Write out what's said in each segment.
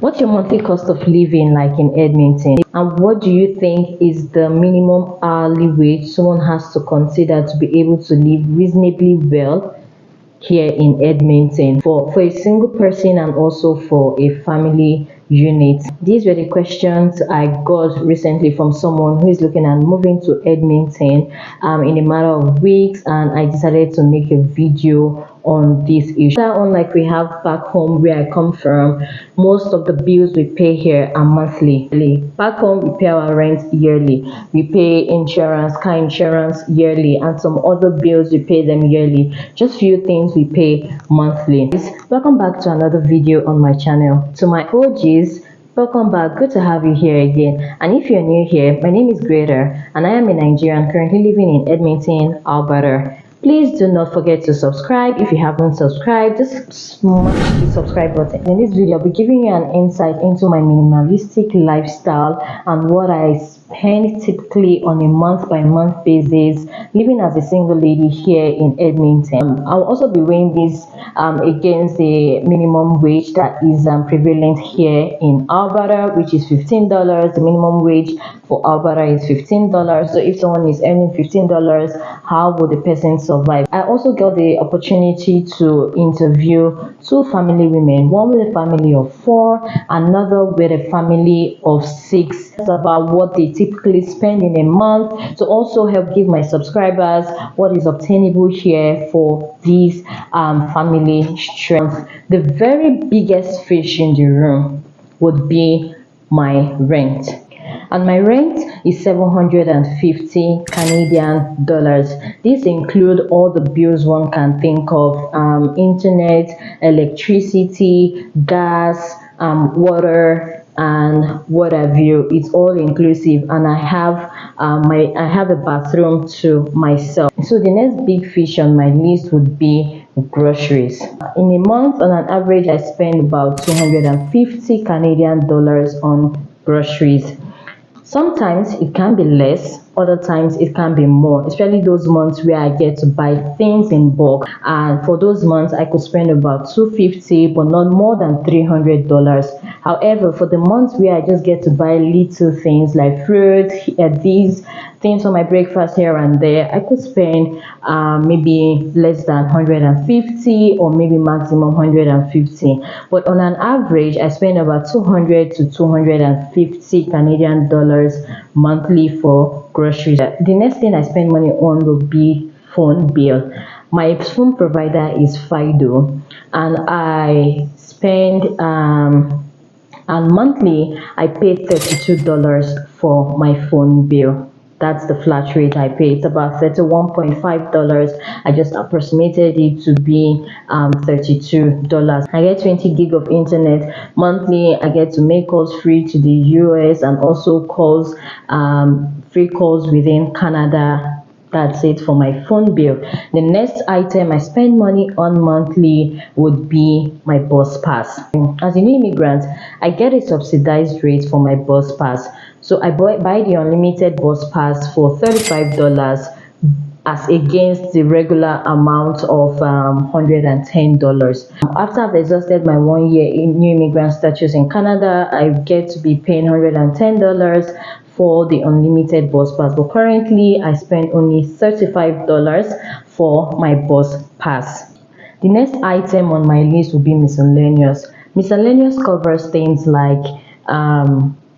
What's your monthly cost of living like in Edmonton? And what do you think is the minimum hourly wage someone has to consider to be able to live reasonably well here in Edmonton for a single person and also for a family unit? These were the questions I got recently from someone who is looking at moving to Edmonton in a matter of weeks, and I decided to make a video on this issue. Unlike we have back home where I come from, most of the bills we pay here are monthly. Back home we pay our rent yearly, we pay insurance, car insurance yearly, and some other bills we pay them yearly. Just few things we pay monthly. Welcome back to another video on my channel. To my OGs, welcome back. Good to have you here again. And if you're new here, my name is Greater and I am a Nigerian currently living in Edmonton, Alberta. Please do not forget to subscribe. If you haven't subscribed, just smash the subscribe button. In this video, I'll be giving you an insight into my minimalistic lifestyle and what I spend typically on a month-by-month basis living as a single lady here in Edmonton. I'll also be weighing this against the minimum wage that is prevalent here in Alberta, which is $15. The minimum wage for Alberta is $15. So if someone is earning $15, how would the person survive? I also got the opportunity to interview two family women, one with a family of 4, another with a family of 6. It's about what they typically spend in a month, to also help give my subscribers what is obtainable here for these family strength. The very biggest fish in the room would be my rent. And my rent is 750 Canadian dollars. This includes all the bills one can think of: internet, electricity, gas, water, and what have you. It's all inclusive, and I have a bathroom to myself. So the next big fish on my list would be groceries. In a month, on an average, I spend about 250 Canadian dollars on groceries. Sometimes it can be less, other times it can be more, especially those months where I get to buy things in bulk. And for those months, I could spend about $250, but not more than $300. However, for the months where I just get to buy little things like fruit, these things for my breakfast here and there, I could spend maybe less than 150 or maybe maximum 150. But on an average, I spend about 200 to 250 Canadian dollars monthly for groceries. The next thing I spend money on will be phone bill. My phone provider is Fido, and I spend and monthly I pay $32 for my phone bill. That's the flat rate I pay. It's about $31.5. I just approximated it to be $32. I get 20 gig of internet monthly. I get to make calls free to the US and also calls free calls within Canada. That's it for my phone bill. The next item I spend money on monthly would be my bus pass. As a new immigrant, I get a subsidized rate for my bus pass. So I buy the unlimited bus pass for $35 as against the regular amount of $110. After I've exhausted my 1 year in new immigrant status in Canada, I get to be paying $110 for the unlimited bus pass, but currently I spend only $35 for my bus pass. The next item on my list will be miscellaneous. Miscellaneous covers things like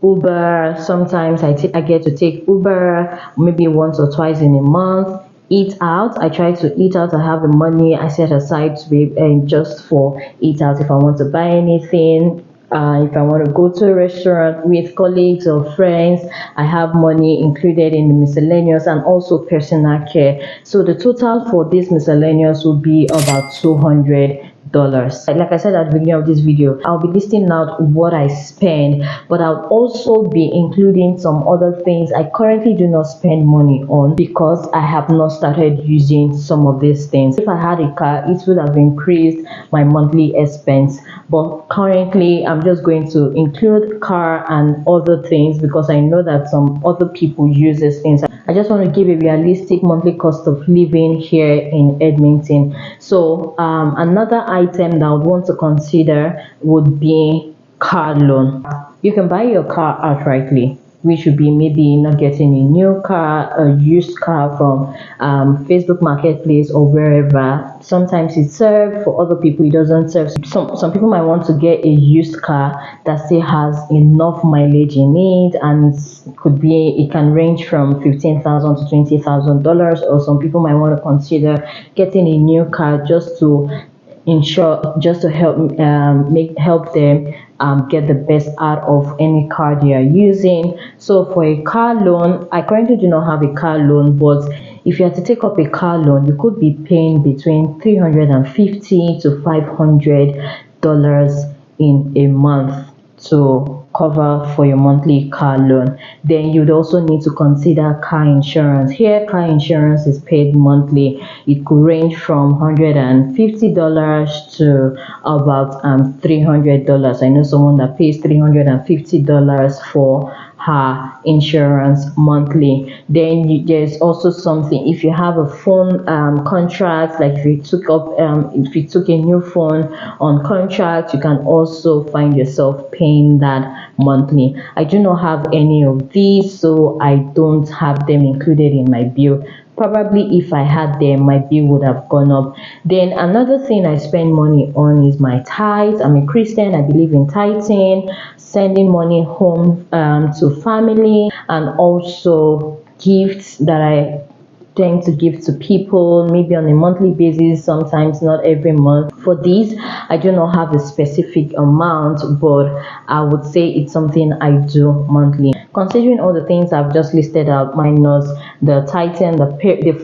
Uber. Sometimes I get to take Uber maybe once or twice in a month. Eat out. I try to eat out. I have the money I set aside to be just for eat out. If I want to buy anything, if I want to go to a restaurant with colleagues or friends, I have money included in the miscellaneous, and also personal care. So the total for this miscellaneous will be about $200. Like I said at the beginning of this video, I'll be listing out what I spend, but I'll also be including some other things I currently do not spend money on because I have not started using some of these things. If I had a car, it would have increased my monthly expense, but currently I'm just going to include car and other things because I know that some other people use these things. I just want to give a realistic monthly cost of living here in Edmonton. So another item that I would want to consider would be car loan. You can buy your car outrightly, which would be maybe not getting a new car, a used car from Facebook Marketplace or wherever. Sometimes it serves, for other people it doesn't serve. Some people might want to get a used car that still has enough mileage in it, and it can range from $15,000 to $20,000. Or some people might want to consider getting a new car just to help them get the best out of any car they are using. So for a car loan, I currently do not have a car loan, but if you have to take up a car loan, you could be paying between $350 to $500 in a month to cover for your monthly car loan. Then you'd also need to consider car insurance. Here, car insurance is paid monthly. It could range from $150 to about $300. I know someone that pays $350 for her insurance monthly. Then there's also something, if you have a phone contract, like if you took a new phone on contract, you can also find yourself paying that monthly. I do not have any of these, so I don't have them included in my bill. Probably if I had them, my bill would have gone up. Then another thing I spend money on is my tithes. I'm a Christian. I believe in tithing, sending money home to family, and also gifts that I tend to give to people, maybe on a monthly basis, sometimes not every month. For these, I do not have a specific amount, but I would say it's something I do monthly. Considering all the things I've just listed out, minus the titan, the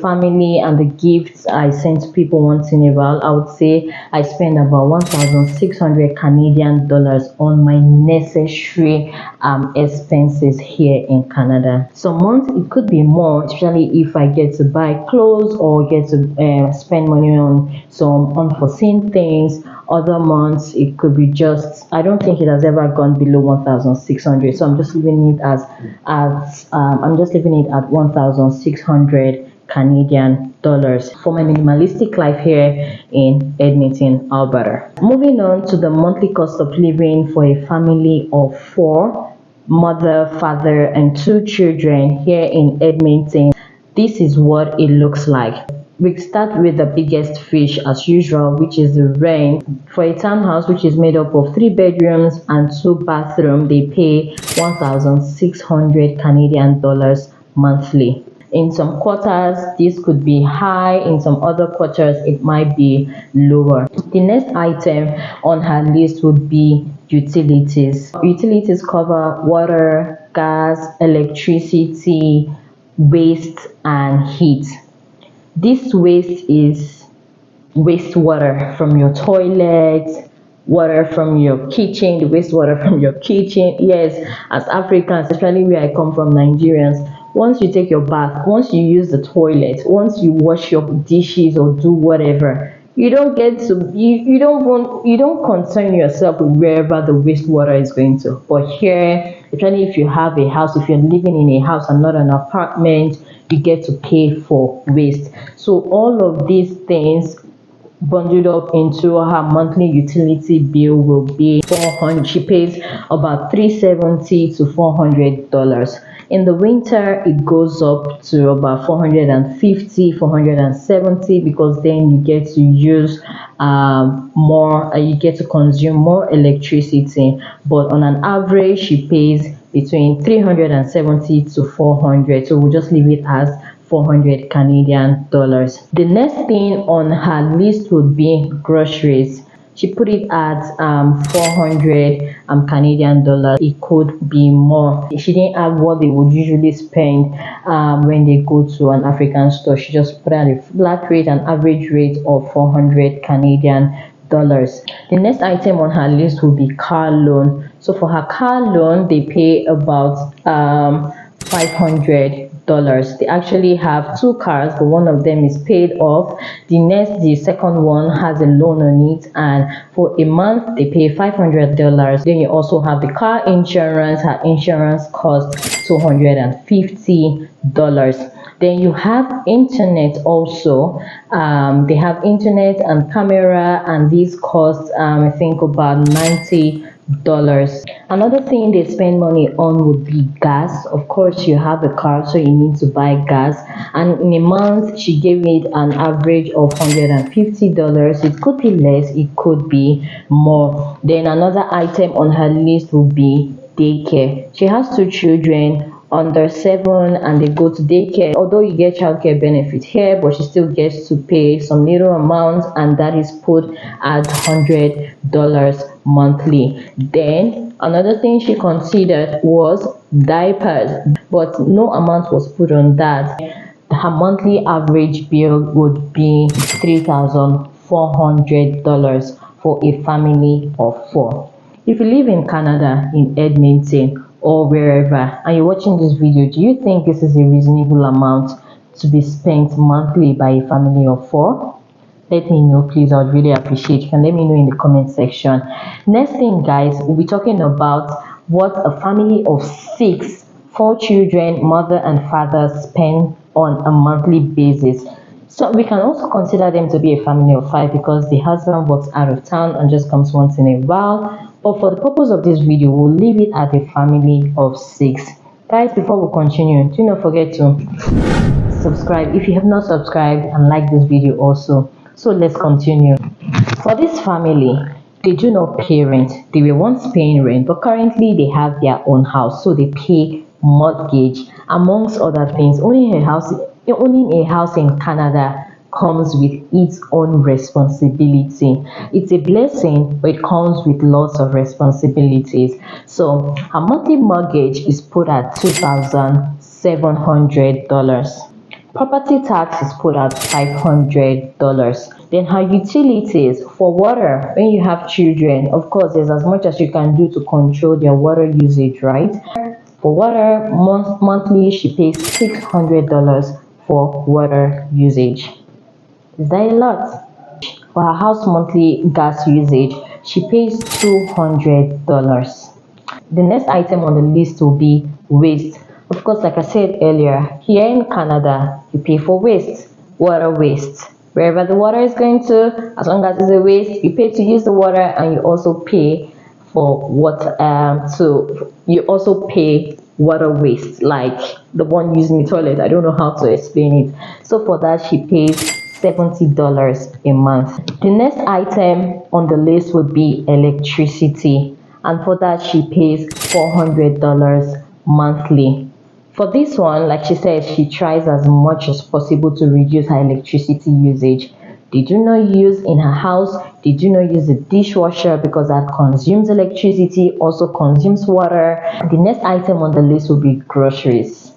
family, and the gifts I send to people once in a while, I would say I spend about 1,600 Canadian dollars on my necessary expenses here in Canada. Some months it could be more, especially if I get to buy clothes or get to spend money on some unforeseen things. Other months it could be just, I don't think it has ever gone below 1,600, so I'm just leaving it at 1,600 Canadian dollars for my minimalistic life here in Edmonton, Alberta. Moving on to the monthly cost of living for a family of four, mother, father, and two children here in Edmonton. This is what it looks like. We start with the biggest fish as usual, which is the rent. For a townhouse which is made up of 3 bedrooms and 2 bathrooms, they pay 1,600 Canadian dollars monthly. In some quarters, this could be high. In some other quarters, it might be lower. The next item on her list would be utilities. Utilities cover water, gas, electricity, waste, and heat. This waste is wastewater from your toilet, water from your kitchen, the wastewater from your kitchen. Yes, as Africans, especially where I come from, Nigerians, once you take your bath, once you use the toilet, once you wash your dishes or do whatever, you don't concern yourself with wherever the wastewater is going to. But here, especially if you have a house, if you're living in a house and not an apartment, you get to pay for waste. So all of these things bundled up into her monthly utility bill will be 400. She pays about $370 to $400. In the winter, it goes up to about 450, 470, because then you get to use more, you get to consume more electricity. But on an average, she pays between 370 to 400. So we'll just leave it as 400 Canadian dollars. The next thing on her list would be groceries. She put it at 400 Canadian dollars. It could be more. She didn't add what they would usually spend when they go to an African store. She just put out a flat rate, an average rate of 400 Canadian dollars. The next item on her list will be car loan. So for her car loan, they pay about $500. They actually have 2 cars, but one of them is paid off. The second one has a loan on it, and for a month they pay $500. Then you also have the car insurance. Her insurance costs $250. Then you have internet also. They have internet and camera, and these cost I think about $90 Another thing they spend money on would be gas. Of course, you have a car, so you need to buy gas. And in a month, she gave it an average of $150. It could be less, it could be more. Then another item on her list would be daycare. She has two children under 7 and they go to daycare. Although you get childcare benefit here, but she still gets to pay some little amount, and that is put at $100 monthly. Then another thing she considered was diapers, but no amount was put on that. Her monthly average bill would be $3,400 for a family of 4. If you live in Canada, in Edmonton or wherever, and you're watching this video, do you think this is a reasonable amount to be spent monthly by a family of 4? Let me know, please. I would really appreciate. You can let me know in the comment section. Next thing, guys, we'll be talking about what a family of 6, 4 children, mother and father, spend on a monthly basis. So we can also consider them to be a family of 5 because the husband works out of town and just comes once in a while. But for the purpose of this video, we'll leave it at a family of 6. Guys, before we continue, do not forget to subscribe if you have not subscribed, and like this video also. So let's continue. For this family, they do not pay rent. They were once paying rent, but currently they have their own house, so they pay mortgage amongst other things. Owning a house in Canada comes with its own responsibility. It's a blessing, but it comes with lots of responsibilities. So her monthly mortgage is put at $2,700. Property tax is put at $500. Then her utilities for water, when you have children, of course, there's as much as you can do to control their water usage, right? For water, monthly she pays $600 for water usage. Is that a lot? For her house monthly gas usage, she pays $200. The next item on the list will be waste. Of course, like I said earlier, here in Canada, you pay for waste, water waste. Wherever the water is going to, as long as it's a waste, you pay to use the water, and you also pay for water. You also pay water waste, like the one using the toilet. I don't know how to explain it. So for that, she pays $70 a month. The next item on the list would be electricity, and for that she pays $400 monthly. For this one, like she said, she tries as much as possible to reduce her electricity usage. They do not use in her house, they do not use a dishwasher because that consumes electricity, also consumes water. The next item on the list will be groceries.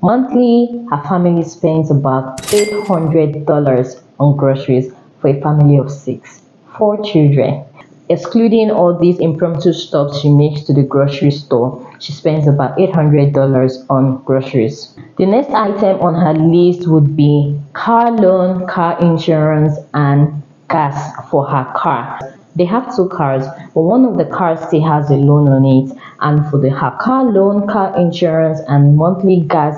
Monthly, her family spends about $800 on groceries for a family of 6, 4 children. Excluding all these impromptu stops she makes to the grocery store, she spends about $800 on groceries. The next item on her list would be car loan, car insurance, and gas for her car. They have 2 cars, but one of the cars still has a loan on it, and for her car loan, car insurance, and monthly gas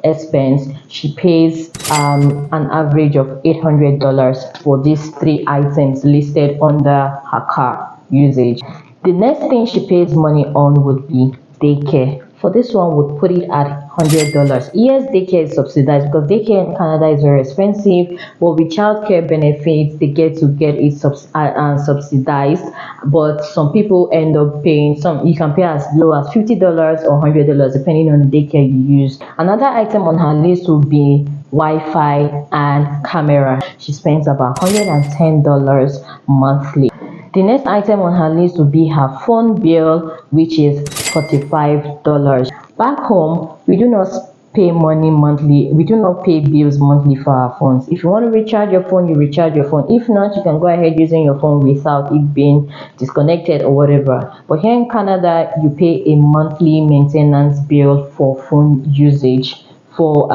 expense, she pays an average of $800 for these 3 items listed under her car usage. The next thing she pays money on would be daycare. For this one, would put it at $100. Yes, daycare is subsidized because daycare in Canada is very expensive, but with childcare benefits, they get it subsidized. But some people end up paying you can pay as low as $50 or $100 depending on the daycare you use. Another item on her list would be Wi-Fi and camera. She spends about $110 monthly. The next item on her list will be her phone bill, which is $45. Back home, we do not pay money monthly. We do not pay bills monthly for our phones. If you want to recharge your phone, you recharge your phone. If not, you can go ahead using your phone without it being disconnected or whatever. But here in Canada, you pay a monthly maintenance bill for phone usage. For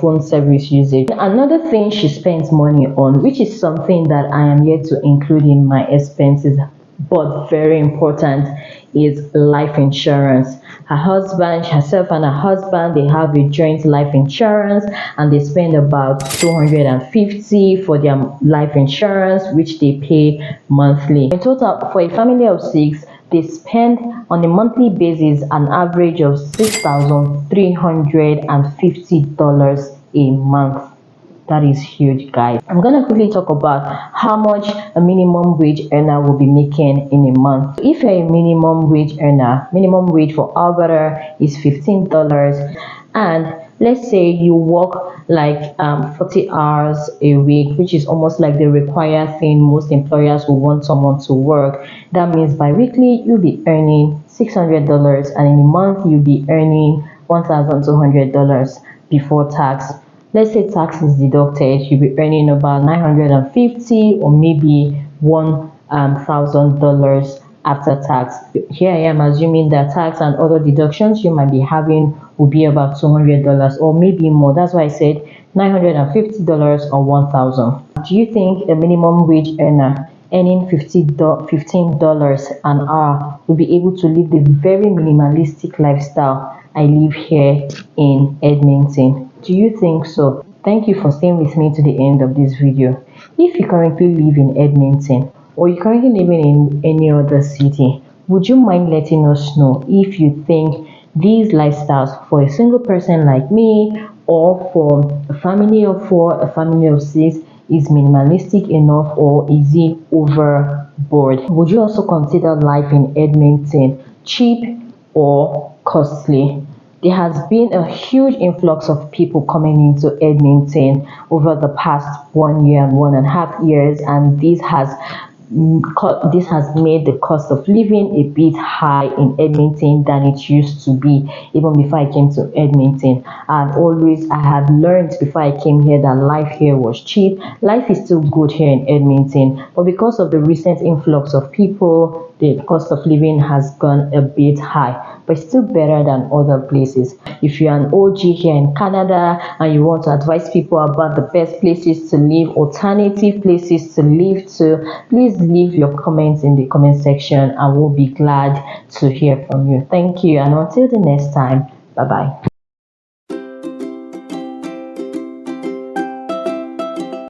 phone service usage. Another thing she spends money on, which is something that I am yet to include in my expenses, but very important, is life insurance. Herself and her husband, they have a joint life insurance, and they spend about 250 for their life insurance, which they pay monthly. In total, for a family of 6, they spend on a monthly basis an average of $6,350 a month. That is huge, guys. I'm gonna quickly talk about how much a minimum wage earner will be making in a month. If you're a minimum wage earner, minimum wage for Alberta is $15, and let's say you work like 40 hours a week, which is almost like the required thing most employers will want someone to work. That means bi-weekly you'll be earning $600, and in a month you'll be earning $1,200 before tax. Let's say tax is deducted, you'll be earning about $950 or maybe $1,000 after tax. Here I am assuming that tax and other deductions you might be having will be about $200 or maybe more. That's why I said $950 or $1,000. Do you think a minimum wage earner earning $15 an hour will be able to live the very minimalistic lifestyle I live here in Edmonton? Do you think so? Thank you for staying with me to the end of this video. If you currently live in Edmonton or you're currently living in any other city, would you mind letting us know if you think these lifestyles for a single person like me or for a family of 4, a family of 6 is minimalistic enough, or is it overboard? Would you also consider life in Edmonton cheap or costly? There has been a huge influx of people coming into Edmonton over the past 1 year and 1.5 years, and this has made the cost of living a bit high in Edmonton than it used to be even before I came to Edmonton. And I had learned before I came here that life here was cheap. Life is still good here in Edmonton, but because of the recent influx of people, the cost of living has gone a bit high, but still better than other places. If you're an OG here in Canada and you want to advise people about the best places to live, alternative places to live to, please leave your comments in the comment section and we'll be glad to hear from you. Thank you, and until the next time, bye bye.